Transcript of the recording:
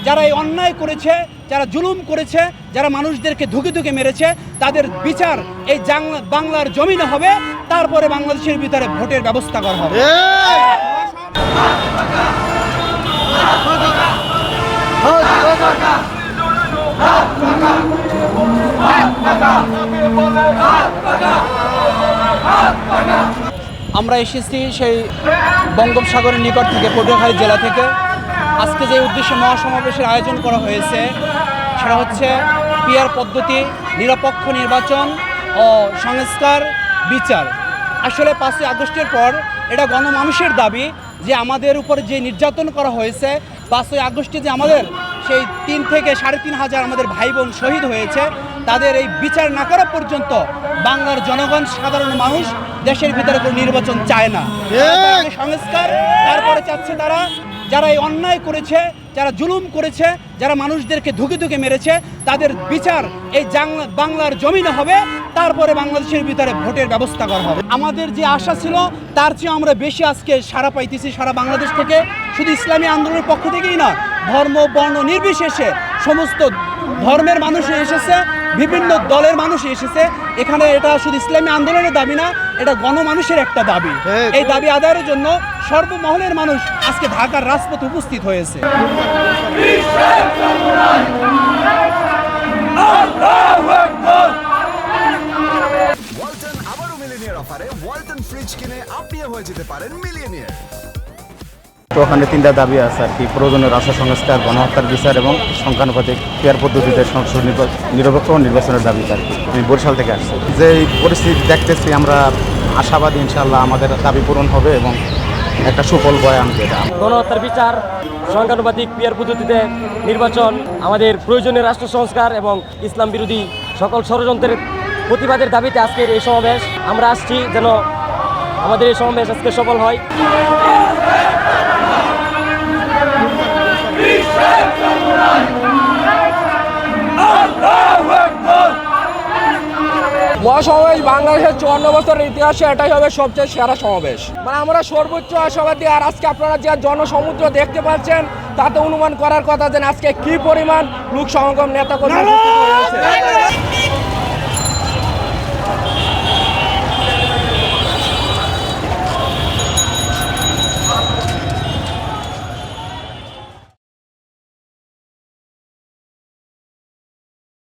যারা এই অন্যায় করেছে, যারা জুলুম করেছে, যারা মানুষদেরকে ধুকে ধুকে মেরেছে, তাদের বিচার এই বাংলার জমিনে হবে। তারপরে বাংলাদেশের ভিতরে ভোটের ব্যবস্থা করা হবে। আমরা এসেছি সেই বঙ্গোপসাগরের নিকট থেকে, পটুয়াখালী জেলা থেকে। আজকে যে উদ্দেশ্যে মহাসমাবেশের আয়োজন করা হয়েছে সেটা হচ্ছে পিআর পদ্ধতি, নিরপেক্ষ নির্বাচন ও সংস্কার বিচার। আসলে 5ই আগস্টের পর এটা গণমানুষের দাবি যে আমাদের উপর যে নির্যাতন করা হয়েছে, 5ই আগস্টে যে আমাদের সেই 3 থেকে 3.5 হাজার আমাদের ভাই বোন শহীদ হয়েছে, তাদের এই বিচার না করা পর্যন্ত বাংলার জনগণ, সাধারণ মানুষ দেশের ভিতরে কোনো নির্বাচন চায় না। সংস্কার তারপরে চাচ্ছে তারা, যারা এই অন্যায় করেছে, যারা জুলুম করেছে, যারা মানুষদেরকে ধুকে ধুকে মেরেছে, তাদের বিচার এই বাংলার জমিনে হবে। তারপরে বাংলাদেশের ভিতরে ভোটের ব্যবস্থা করা হবে। আমাদের যে আশা ছিল তার চেয়ে আমরা বেশি আজকে সাড়া পাইতেছি সারা বাংলাদেশ থেকে। শুধু ইসলামী আন্দোলনের পক্ষ থেকেই না, ধর্ম বর্ণ নির্বিশেষে সমস্ত ধর্মের মানুষ এসেছে, বিভিন্ন দলের মানুষ এসেছে এখানে। এটা শুধু ইসলামী আন্দোলনের দাবি না, এটা গণমানুষের একটা দাবি। এই দাবি আদায়ের জন্য সর্বমহলের মানুষ আজকে ঢাকার রাজপথে উপস্থিত হয়েছে। ওয়ালটন আবারও মিলিয়নিয়ার অফারে ওয়ালটন ফ্রিজ কিনে আপনিও হয়ে যেতে পারেন মিলিয়নিয়ার। তো ওখানে 3টা দাবি আছে আর কি: প্রয়োজনীয় রাষ্ট্র সংস্কার, গণহত্যার বিচার এবং সংখ্যানুপাতিক পিআর পদ্ধতিতে নিরপেক্ষ নির্বাচনের দাবি আর কি। আমি বরিশাল থেকে আসছি। যে পরিস্থিতি দেখতেছি, আমরা আশাবাদী ইনশাআল্লাহ আমাদের দাবি পূরণ হবে এবং একটা সুফল বয়ে আনবে এটা। গণহত্যার বিচার, সংখ্যানুপাতিক পিআর পদ্ধতিতে নির্বাচন, আমাদের প্রয়োজনীয় রাষ্ট্র সংস্কার এবং ইসলাম বিরোধী সকল ষড়যন্ত্রের প্রতিবাদের দাবিতে আজকের এই সমাবেশ। আমরা আসছি যেন আমাদের এই সমাবেশ আজকে সফল হয়। মহাসমাবেশ বাংলাদেশের 54 বছরের ইতিহাসে এটাই হবে সবচেয়ে সেরা সমাবেশ। মানে আমরা সর্বোচ্চ আশাবাদী। আর আজকে আপনারা যে জনসমুদ্র দেখতে পাচ্ছেন তাতে অনুমান করার কথা যে আজকে কি পরিমাণ লোক সমাগম, নেতা কর্মী উপস্থিত হয়েছে।